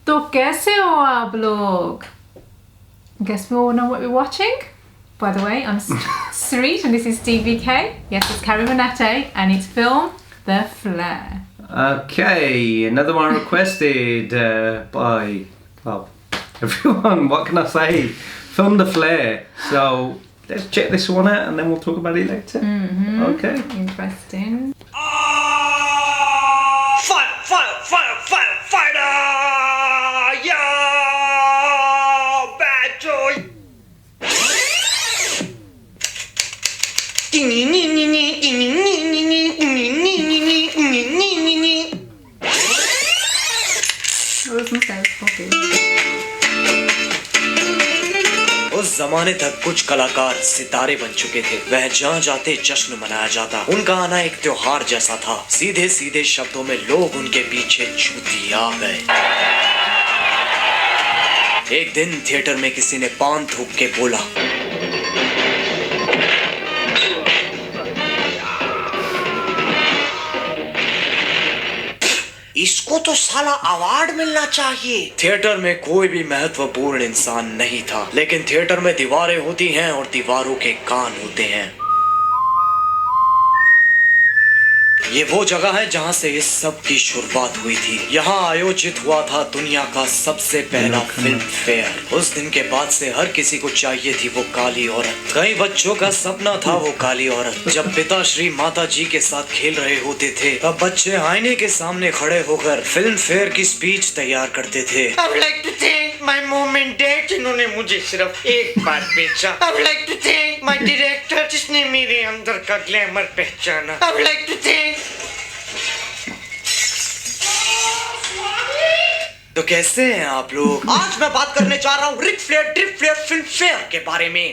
तो कैसे हो आप लोग? Guess we all know what we're watching? By the way, I'm Sarit and this is Stevie K. Yes, it's Carrie Monette and it's film The Flare. Okay, another one requested by, well, everyone. What can I say? Film The Flare. So let's check this one out and then we'll talk about it later. Mm-hmm. Okay. Interesting. Fighter! Yeah! Bad joy! उस जमाने तक कुछ कलाकार सितारे बन चुके थे। वह जहाँ जाते जश्न मनाया जाता। उनका आना एक त्योहार जैसा था। सीधे सीधे शब्दों में लोग उनके पीछे छूतिया गए। एक दिन थिएटर में किसी ने पान थूक के बोला, इसको तो साला अवार्ड मिलना चाहिए। थिएटर में कोई भी महत्वपूर्ण इंसान नहीं था, लेकिन थिएटर में दीवारें होती हैं और दीवारों के कान होते हैं। ये वो जगह है जहां से इस सब की शुरुआत हुई थी। यहाँ आयोजित हुआ था दुनिया का सबसे पहला फिल्म फेयर। उस दिन के बाद से हर किसी को चाहिए थी वो काली औरत। कई बच्चों का सपना था वो काली औरत। जब पिताश्री माता जी के साथ खेल रहे होते थे, तब बच्चे आईने के सामने खड़े होकर फिल्म फेयर की स्पीच तैयार करते थे। I would like to thank my mom and dad जिन्होंने मुझे सिर्फ एक बार बेचा। I would like to thank my director जिसने मेरे अंदर का ग्लैमर पहचाना। I would like to thank तो कैसे हैं आप लोग? आज मैं बात करने जा रहा हूँ Ric Flair drip flair Filmfare के बारे में।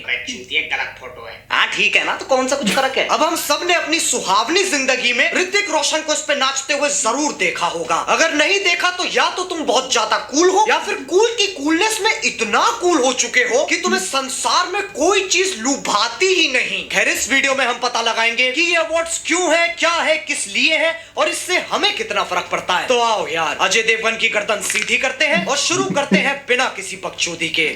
ये गलत फोटो है। हाँ ठीक है ना, तो कौन सा कुछ फर्क है? अब हम सब ने अपनी सुहावनी जिंदगी में ऋतिक रोशन को इस पे नाचते हुए जरूर देखा होगा। अगर नहीं देखा तो या तो तुम बहुत ज्यादा कूल हो, या फिर कूल की कूलनेस में इतना कूल हो चुके हो कि तुम्हें संसार में कोई चीज लुभाती ही नहीं। खैर इस वीडियो में हम पता लगाएंगे कि ये अवार्ड्स क्यों है, क्या है, किस लिए है और इससे हमें कितना फर्क पड़ता है। तो आओ यार, अजय देवगन की गर्दन सीधी करते हैं और शुरू करते हैं बिना किसी बकचोदी के।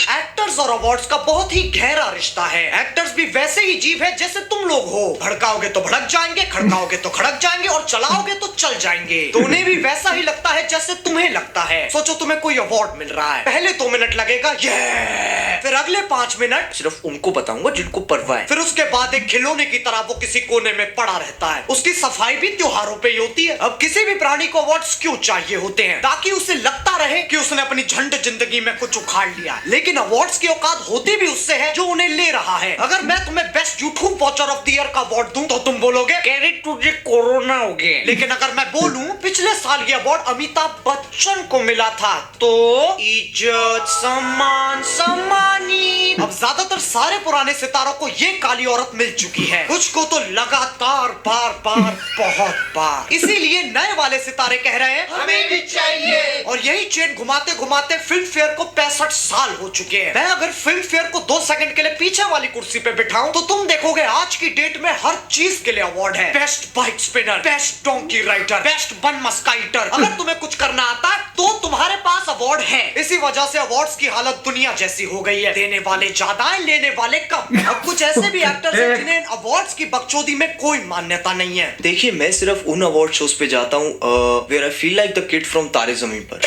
एक्टर्स और अवार्ड्स का बहुत ही गहरा रिश्ता है। एक्टर्स भी वैसे ही जीव है जैसे तुम लोग हो। भड़काओगे तो भड़क जाएंगे, खड़काओगे तो खड़क जाएंगे और चलाओगे तो चल जाएंगे। तो उन्हें भी वैसा ही लगता है जैसे तुम्हें लगता है। सोचो तुम्हें कोई अवार्ड मिल रहा है, पहले 2 मिनट लगेगा ये, फिर अगले 5 मिनट सिर्फ उनको बताऊंगा जिनको परवाह है। फिर उसके बाद एक खिलौने की तरह वो किसी कोने में पड़ा रहता है। उसकी सफाई भी त्योहारों पे ही होती है। अब किसी भी प्राणी को अवार्ड्स क्यों चाहिए होते हैं? ताकि उसे लगता रहे कि उसने अपनी झंड जिंदगी में कुछ उखाड़ लिया। लेकिन अवार्ड्स की औकात होती भी उससे है जो उन्हें ले रहा है। अगर मैं तुम्हें best YouTube watcher of the year का अवार्ड दूं तो तुम बोलोगे कैरी तुझे कोरोना हो गया। लेकिन अगर मैं बोलूं पिछले साल ये अवार्ड अमिताभ बच्चन को मिला था, तो इज्जत सम्मान सम्मानित। अब ज्यादातर सारे पुराने सितारों को ये काली औरत मिल चुकी है, कुछ को तो लगातार बार बार बहुत बार। इसीलिए नए वाले सितारे कह रहे हैं हमें भी चाहिए। और यही चेन घुमाते घुमाते फिल्म फेयर को 65 साल हो चुके हैं। मैं अगर फिल्म फेयर को 2 सेकंड के लिए पीछे वाली कुर्सी पे बिठाऊं तो तुम देखोगे आज की डेट में हर चीज के लिए अवार्ड है। Best bike spinner, best donkey rider, best bun musketeer. अगर तुम्हें कुछ करना आता है तो तुम्हारे पास अवार्ड है। इसी वजह से अवार्ड्स की हालत दुनिया जैसी हो गई है। देने वाले ज्यादा है, लेने वाले कम। अब कुछ ऐसे भी एक्टर्स हैं जिन्हें अवार्ड्स की बकचोदी में कोई मान्यता नहीं है। देखिए मैं सिर्फ उन अवार्ड शोज पे जाता हूँ where I feel like the kid from Taare Zameen Par.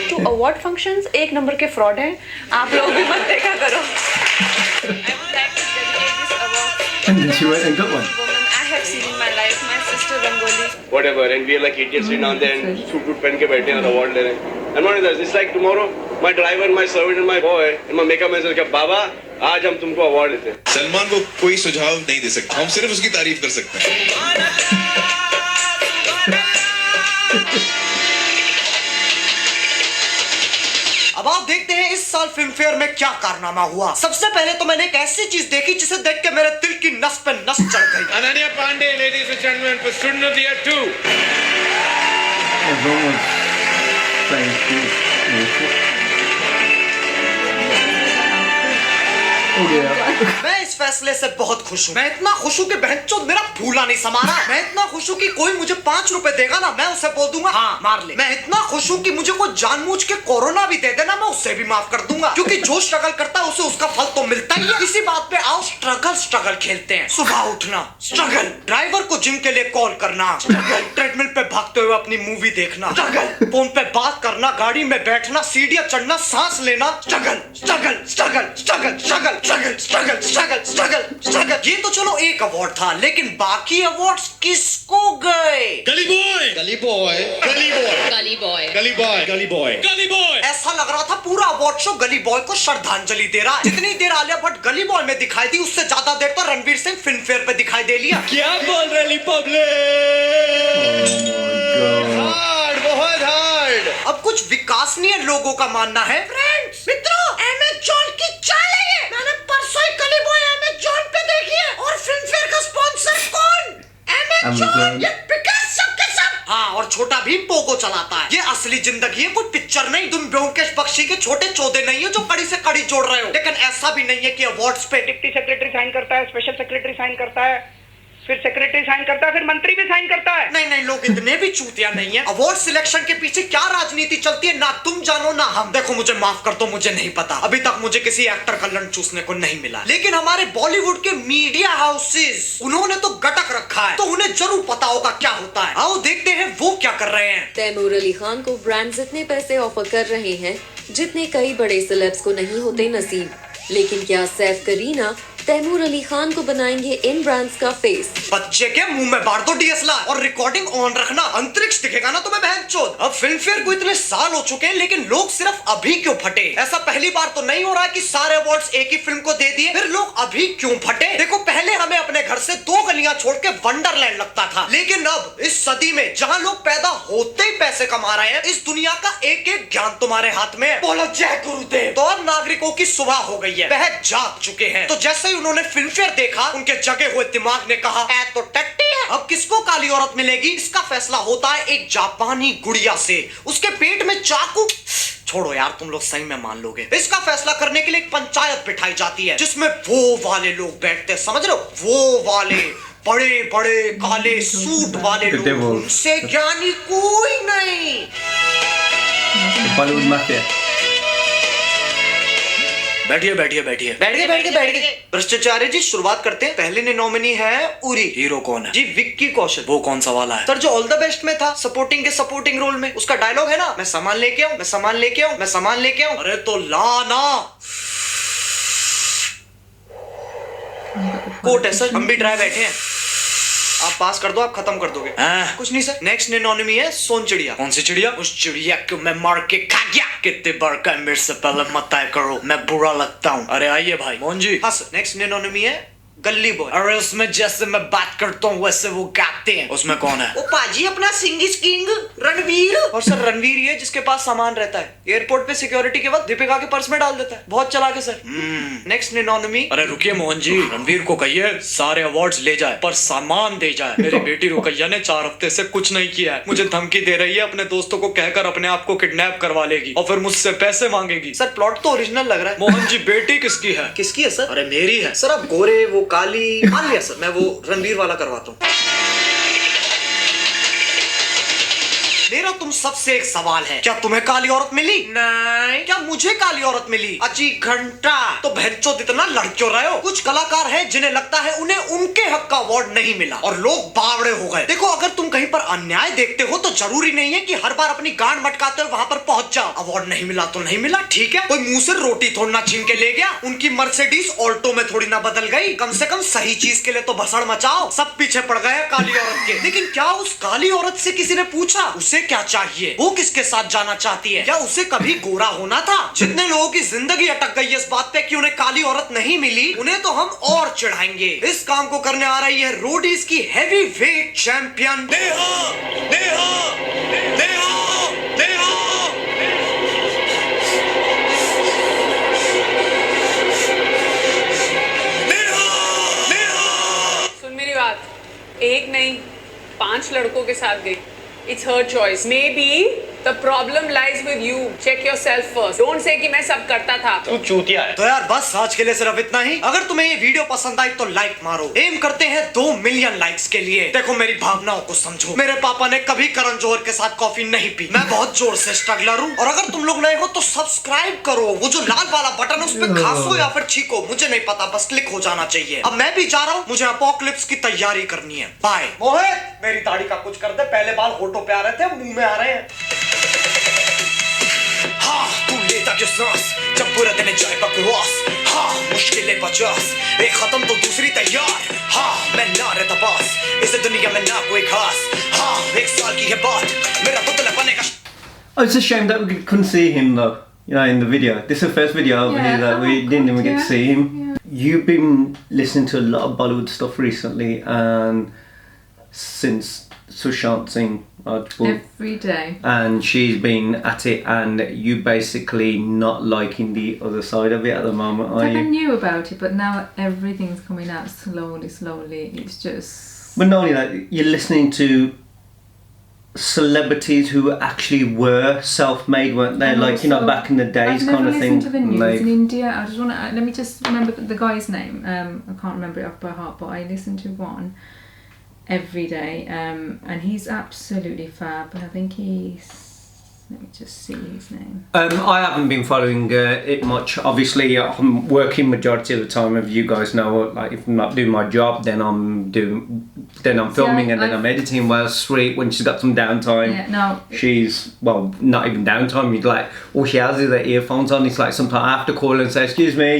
तो अवार्ड फंक्शंस एक नंबर के फ्रॉड हैं। आप लोग भी मत देखा करो। And then she went and got one. I have seen in my life my sister Rangoli. Whatever, and we are like idiots sitting down there and suit पहन के बैठे हैं और award ले रहे हैं. And what is this? It's like tomorrow, my driver, my servant, and my boy, and my makeup man says, "बाबा, आज हम तुमको award देते हैं." सलमान को कोई सुझाव नहीं दे सकता, हम सिर्फ उसकी तारीफ कर सकते हैं। अब आप देखते हैं इस साल फिल्म फेयर में क्या कारनामा हुआ। सबसे पहले तो मैंने एक ऐसी चीज देखी जिसे देख के मेरे दिल की नस पे नस चढ़ गई। Ananya Pandey, ladies and gentlemen, for student of the year 2. Everyone was saying cool. हो गया। मैं इस फैसले से बहुत खुश हूँ। मैं इतना खुश हूँ कि बहनचोद मेरा फूला नहीं समा रहा। मैं इतना खुश हूँ कि कोई मुझे 5 रुपए देगा ना, मैं उसे बोल दूंगा हाँ मार ले। मैं इतना खुश हूँ कि मुझे कोई जानबूझ के कोरोना भी दे देना, मैं उससे भी माफ कर दूंगा, क्योंकि जो स्ट्रगल करता है उसे उसका फल तो मिलता ही है। इसी बात पे आओ स्ट्रगल खेलते हैं। सुबह उठना स्ट्रगल, ड्राइवर को जिम के लिए कॉल करना स्ट्रगल, ट्रेडमिल पे भागते हुए अपनी मूवी देखना स्ट्रगल, फोन पे बात करना, गाड़ी में बैठना, सीढ़ियां चढ़ना, सांस लेना struggle struggle struggle struggle struggle struggle struggle struggle struggle struggle. ये तो चलो एक अवार्ड था, लेकिन बाकी अवार्ड्स किसको गए? गली बॉय, गली बॉय, गली बॉय, गली बॉय, गली बॉय, गली बॉय, गली बॉय। ऐसा लग रहा था पूरा अवार्ड शो गली बॉय को श्रद्धांजलि दे रहा है। जितनी देर आलिया भट्ट गली बॉय में दिखाई दी, उससे ज्यादा देर तो रणवीर सिंह फिल्म फेयर पे दिखाई दे लिया। क्या बोल रही पब्लिक? हार्ड, बहुत हार्ड। अब कुछ विकासनीय लोगों का मानना है, फ्रेंड्स मित्रों, अमेज़न की चाल है ये। मैंने परसों ही गली बॉय अमेज़न पे देखी है, और फिल्म फेयर का स्पॉन्सर कौन? अमेज़न। ये विकास सबके सब। हाँ, और छोटा भीम पोगो चलाता है। ये असली जिंदगी है, कोई पिक्चर नहीं। तुम ब्योमकेश बख्शी के छोटे चौधे नहीं हो जो कड़ी से कड़ी जोड़ रहे हो। लेकिन ऐसा भी नहीं है कि अवार्ड्स पे डिप्टी सेक्रेटरी साइन करता है, स्पेशल सेक्रेटरी साइन करता है, फिर सेक्रेटरी साइन करता है, फिर मंत्री भी साइन करता है। नहीं, लोग इतने भी चूतिया नहीं है। अवार्ड सिलेक्शन के पीछे क्या राजनीति चलती है ना तुम जानो ना हम। देखो, मुझे माफ कर दो, मुझे नहीं पता। अभी तक मुझे किसी एक्टर का लंच चूसने को नहीं मिला। लेकिन हमारे बॉलीवुड के मीडिया हाउसेस, उन्होंने तो गटक रखा है, तो उन्हें जरूर पता होगा क्या होता है। आओ देखते हैं वो क्या कर रहे हैं। तैमूर अली खान को ब्रांड्स इतने पैसे ऑफर कर रहे हैं जितने कई बड़े सेलेब्स को नहीं होते नसीब। लेकिन क्या सैफ करीना तैमूर अली खान को बनाएंगे इन ब्रांड्स का फेस? बच्चे के मुंह में बाढ़ दो डीएसएलआर और रिकॉर्डिंग ऑन रखना, अंतरिक्ष दिखेगा ना तुम्हें बहनचोद। अब फिल्म फेयर को इतने साल हो चुके हैं, लेकिन लोग सिर्फ अभी क्यों फटे? ऐसा पहली बार तो नहीं हो रहा कि सारे अवार्ड्स एक ही फिल्म को दे दिए, फिर लोग अभी क्यों फटे? देखो, पहले हमें अपने घर से 2 गलियां छोड़ के वंडरलैंड लगता था, लेकिन अब इस सदी में जहां लोग पैदा होते ही पैसे कमा रहे हैं, इस दुनिया का एक एक ज्ञान तुम्हारे हाथ में है। बोलो जय गुरुदेव। तो अब नागरिकों की सुबह हो गई है, वह जाग चुके हैं। तो जैसे ही उन्होंने फिल्म फेयर देखा, उनके जगे हुए दिमाग ने कहा ऐ तो टट्टी है, अब किसको काली औरत मिलेगी? इसका फैसला होता है एक जापानी गुड़िया से। उसके पेट में चाकू, छोड़ो यार, तुम लोग सही में मान लोगे। इसका फैसला करने के लिए एक पंचायत बिठाई जाती है, जिसमें वो वाले लोग बैठते हैं, समझ रहे हो, वो वाले बड़े बड़े काले सूट वाले लोग, उनसे ज्ञानी कोई नहीं। बॉलीवुड माफिया। बैठिए बैठिए बैठिए बैठ गए। भ्रष्टाचार्य जी, शुरुआत करते हैं। पहले ने नॉमिनी है उरी। हीरो कौन है जी? विक्की कौशल। वो कौन सा वाला है सर? जो ऑल द बेस्ट में था, सपोर्टिंग रोल में। उसका डायलॉग है ना, मैं सामान लेके आऊं, मैं सामान लेके आऊं, मैं सामान लेके आऊं। अरे तो ला ना। कोर्ट है सर, हम भी ड्राई बैठे हैं। आप पास कर दो, आप खत्म कर दोगे। कुछ नहीं सर। नेक्स्ट एनोनिमी है सोन चिड़िया। कौन सी चिड़िया? उस चिड़िया को मैं मार के खा गया। कितने बार का मेरे से पहले मत तय करो, मैं बुरा लगता हूँ। अरे आइए भाई मोहन जी। हाँ सर। नेक्स्ट एनोनिमी है गली बॉय। अरे उसमें जैसे मैं बात करता हूँ वैसे वो गाते हैं। उसमें कौन है? वो पाजी अपना सिंग इज किंग रणवीर। और सर रणवीर ये जिसके पास सामान रहता है, एयरपोर्ट पे सिक्योरिटी के वक्त दीपिका के पर्स में डाल देता है। बहुत चालाक है सर। नेक्स्ट एनोनिमी। अरे रुकिए मोहन जी, रणवीर को कहिए सारे अवार्ड्स ले जाए पर सामान दे जाए। मेरी बेटी रुकैया ने 4 हफ्ते से कुछ नहीं किया है, मुझे धमकी दे रही है अपने दोस्तों को कहकर अपने आप को किडनैप करवा लेगी और फिर मुझसे पैसे मांगेगी। सर प्लॉट तो ओरिजिनल लग रहा है। मोहन जी बेटी किसकी है? किसकी है सर? अरे मेरी है सर। अब गोरे वो काली मान लिया सर, मैं वो रणवीर वाला करवाता हूँ। मेरा तुम सबसे एक सवाल है, क्या तुम्हें काली औरत मिली? नहीं। क्या मुझे काली औरत मिली? अजी घंटा। तो बहनचोद इतना लड़ क्यों रहे हो? कुछ कलाकार हैं जिन्हें लगता है उन्हें उनके हक का अवार्ड नहीं मिला और लोग बावड़े हो गए। देखो, अगर तुम कहीं पर अन्याय देखते हो तो जरूरी नहीं है कि हर बार अपनी गांड मटकाते हुए वहां पर पहुंच जाओ। अवार्ड नहीं मिला तो नहीं मिला, ठीक है। कोई मुंह से रोटी थोड़ी ना छीन के ले गया, उनकी मर्सिडीज ऑल्टो में थोड़ी ना बदल गई। कम से कम सही चीज के लिए तो भसड़ मचाओ। सब पीछे पड़ गए काली औरत के। लेकिन क्या उस काली औरत से किसी ने पूछा उसे क्या चाहिए, वो किसके साथ जाना चाहती है, या उसे कभी गोरा होना था? जितने लोगों की जिंदगी अटक गई है इस बात पे कि उन्हें काली औरत नहीं मिली, उन्हें तो हम और चिढ़ाएंगे। इस काम को करने आ रही है रोडीज की heavyweight champion Neha, Neha, Neha, Neha. सुन मेरी बात, एक नहीं 5 लड़कों के साथ गई। It's her choice. Maybe The problem lies with you. Check yourself first. Don't say कि मैं सब करता था. तू चूतिया है। तो यार बस आज के लिए सिर्फ इतना ही। अगर तुम्हें ये वीडियो पसंद आई तो लाइक मारो। एम करते हैं 2 मिलियन लाइक्स के लिए। देखो मेरी भावनाओं को समझो। मेरे पापा ने कभी करण जौहर के साथ कॉफी नहीं पी। मैं बहुत जोर से स्ट्रगलर हूँ। और अगर तुम लोग नए हो तो सब्सक्राइब करो। वो जो लाल वाला बटन है उस पर खासो या फिर छीको, मुझे नहीं पता, बस क्लिक हो जाना चाहिए। अब मैं भी जा रहा हूँ, मुझे अपोकलिप्स की तैयारी करनी है। बाय। मोहित मेरी दाढ़ी का कुछ कर दे। पहले बाल होठों पे आ रहे थे, मुंह में आ रहे हैं। हाँ तू लेता क्यों सांस जब पूरा दिन जाए बकवास। हाँ मुश्किलें 50, एक खत्म तो दूसरी तैयार। हाँ मैं ना रहता पास इस दुनिया में ना कोई खास। हाँ 1 साल की है बात, मेरा पुतला बने का। Oh, it's a shame that we couldn't see him though, you know, in the video. This is the first video over here that we didn't even get to see him. Yeah. You've been listening to a lot of Bollywood stuff recently, and since Sushant Singh Rajput. Every day. And she's been at it, and you basically not liking the other side of it at the moment, are I you? knew about it, but now everything's coming out slowly. It's just... But not only that, you're listening to celebrities who actually were self-made, weren't they? And like, you know, also, back in the days I've kind never of thing. listened to the news Like- in India. I just want to... Let me just remember the guy's name. I can't remember it off by heart, but I listen to one every day. And he's absolutely fab. I think he's... Let me just see his name. I haven't been following it much. Obviously, I'm working majority of the time. If you guys know, like if I'm not doing my job, then I'm filming and then I'm editing. Well, Sweet, when she's got some downtime, Yeah, no. she's not even downtime. You'd like all she has is the earphones on. It's like sometimes I have to call her and say, "Excuse me,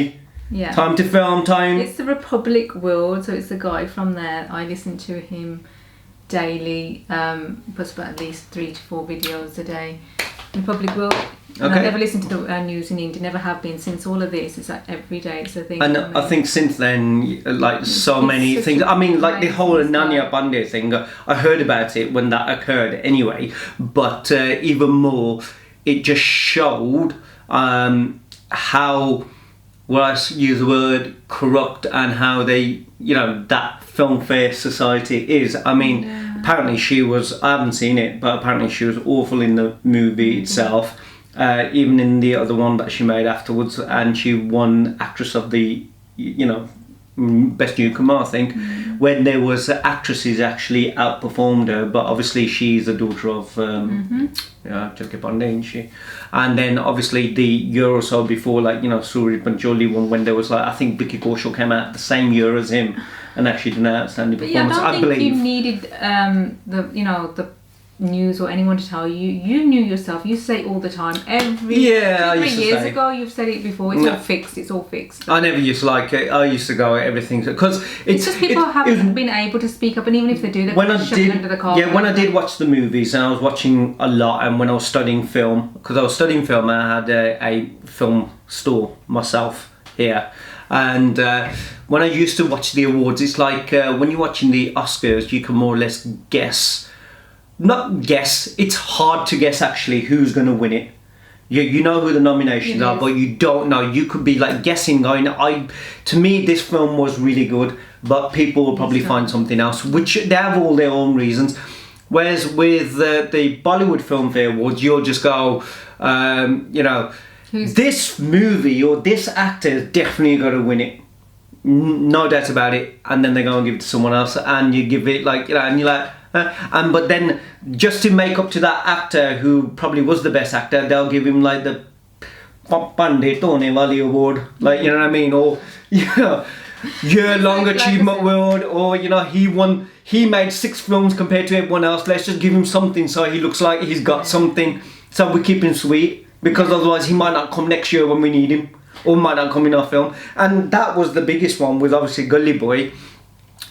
Yeah. time to film time." It's the Republic World, so it's the guy from there. I listen to him daily. Puts about at least 3 to 4 videos a day. Republic World. And I Okay. never listened to the news in India. Never have been since all of this. It's like every day. It's a thing. And for me. I think since then, like so It's many such things. a I mean, like the whole amazing Nanya style. Pandey thing. I heard about it when that occurred anyway. But even more, it just showed how, well, I use the word corrupt, and how they, you know, that film fair society is. I mean, apparently she was. I haven't seen it, but apparently she was awful in the movie itself. Even in the other one that she made afterwards, and she won actress of the, you know, best newcomer, I think, when there was actresses actually outperformed her. But obviously she's the daughter of Jackie Pandey, isn't she? And then obviously the year or so before, like, you know, Suraj Pancholi one, when there was like, I think Vicky Kaushal came out the same year as him and actually did an outstanding But yeah, performance, I I don't think believe. you needed the news or anyone to tell you. You knew yourself. You say it all the time. Every Yeah, I 2-3 used to years say. ago, you've said it before. It's Yeah. all fixed. It's all fixed. I never used to like it. I used to go at everything because It's just people haven't been able to speak up, and even if they do, they when I shove it did, under the carpet. when I did watch the movies, and I was watching a lot, and when I was studying film, because I was studying film, I had a film store myself here, and when I used to watch the awards, it's like when you're watching the Oscars, you can more or less guess. Not guess, it's hard to guess actually who's going to win it. You know who the nominations are, but you don't know. You could be like guessing, going, to me this film was really good, but people will probably find something else, which they have all their own reasons. Whereas with the Bollywood Film Fair Awards, you'll just go, you know, this movie or this actor is definitely going to win it. No doubt about it. And then they go and give it to someone else, and you give it like, you know, and you're like, but then just to make up to that actor who probably was the best actor, they'll give him like the Pandey Tone Wali Award, like, you know what I mean, or, you know, year-long achievement award, or, you know, he made 6 films compared to everyone else. Let's just give him something so he looks like he's got something. So we keep him sweet, because otherwise he might not come next year when we need him, or might not come in our film. And that was the biggest one with obviously Gully Boy.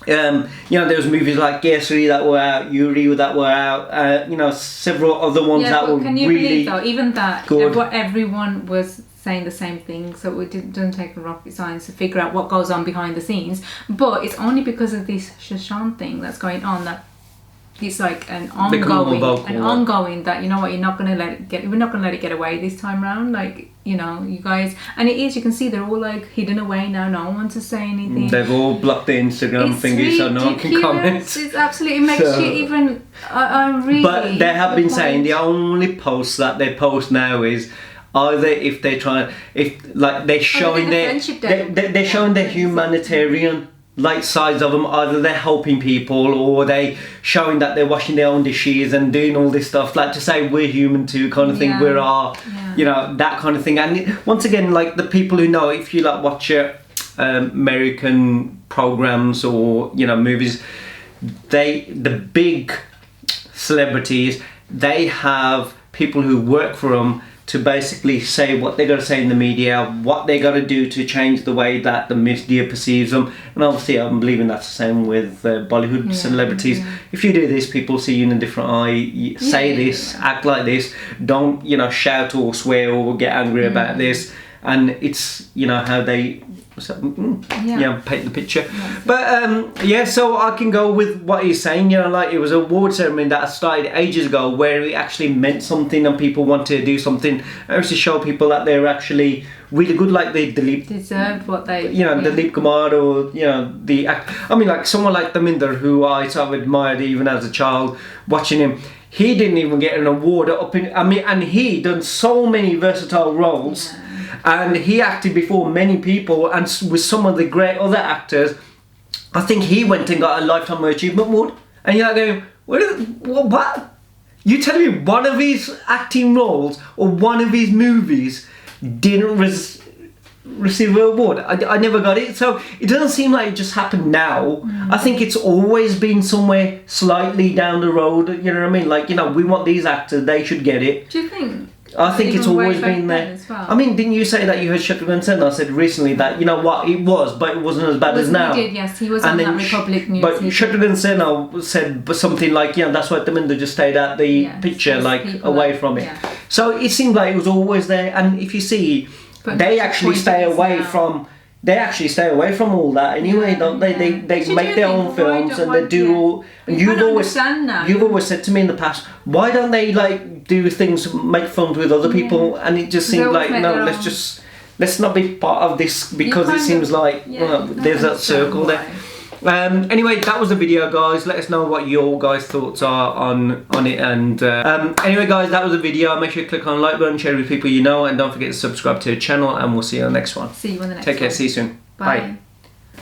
You know, there was movies like Kesari that were out, Yuri that were out, you know, several other ones that were can you really believe though, even that, good. Everyone was saying the same thing, so it doesn't take a rocket science to figure out what goes on behind the scenes. But it's only because of this Sushant thing that's going on that it's like an Become more ongoing, vocal, that you know what, we're not gonna let it get away this time round. Like, you know, you guys, and it is, you can see they're all like hidden away now. No one wants to say anything. They've all blocked the Instagram It's thingy so no one can comment. It's absolutely, it makes So- you even. I really. But they have been the saying point- the only posts that they post now is either if they're trying, if like they're showing the their, friendship day. they're showing the humanitarian like sides of them. Either they're helping people or they showing that they're washing their own dishes and doing all this stuff, like to say we're human too, kind of thing. Yeah. We're our, Yeah. you know, that kind of thing. And once again, like the people who know, if you like watch American programs or you know movies, the big celebrities, they have people who work for them to basically say what they're going to say in the media, what they're going to do to change the way that the media perceives them. And obviously I'm believing that's the same with Bollywood celebrities. If you do this, people see you in a different eye. Say this, act like this, don't, you know, shout or swear or get angry about this. And it's, you know, how they paint the picture. But so I can go with what he's saying, you know, like it was an award ceremony that started ages ago where it actually meant something and people wanted to do something. It was to show people that they're actually really good, like the Dilip, deserved what they, you know, Dilip Kumar, or you know, I mean, like someone like Daminder, who I sort of admired even as a child watching him. He didn't even get an award and he done so many versatile roles. And he acted before many people and with some of the great other actors. I think he went and got a Lifetime Achievement Award. And you're like going, what? You tell me one of his acting roles or one of his movies didn't receive an award? I never got it. So it doesn't seem like it just happened now. I think it's always been somewhere slightly down the road. You know what I mean? Like, you know, we want these actors, they should get it. Do you think? I think it's Even way always back been then there. as well. I mean, didn't you say that you heard Shatrughan Sinha said recently that, you know what, it was, but it wasn't as bad as now. He did, yes. He was on that Republic News. But Shatrughan Sinha said something like, you know, that's why Daminder just stayed at the picture, like, people away from it. yeah. So it seemed like it was always there. And if you see, But they that's actually the stay point away now. from... They actually stay away from all that anyway, don't they? They But you make do their think, own why films don't- and they do yeah. all. And You can't understand now. you've always said to me in the past, why don't they like do things, make films with other people? And it just They seemed always like make no, their let's not be part of this because it kind seems of- like there's that circle there. Anyway, that was the video, guys. Let us know what your guys' thoughts are on it. And anyway, guys, that was the video. Make sure you click on the like button, share it with people you know, and don't forget to subscribe to the channel. And we'll see you on the next one. See you on the next Take care. one. See you soon. Bye.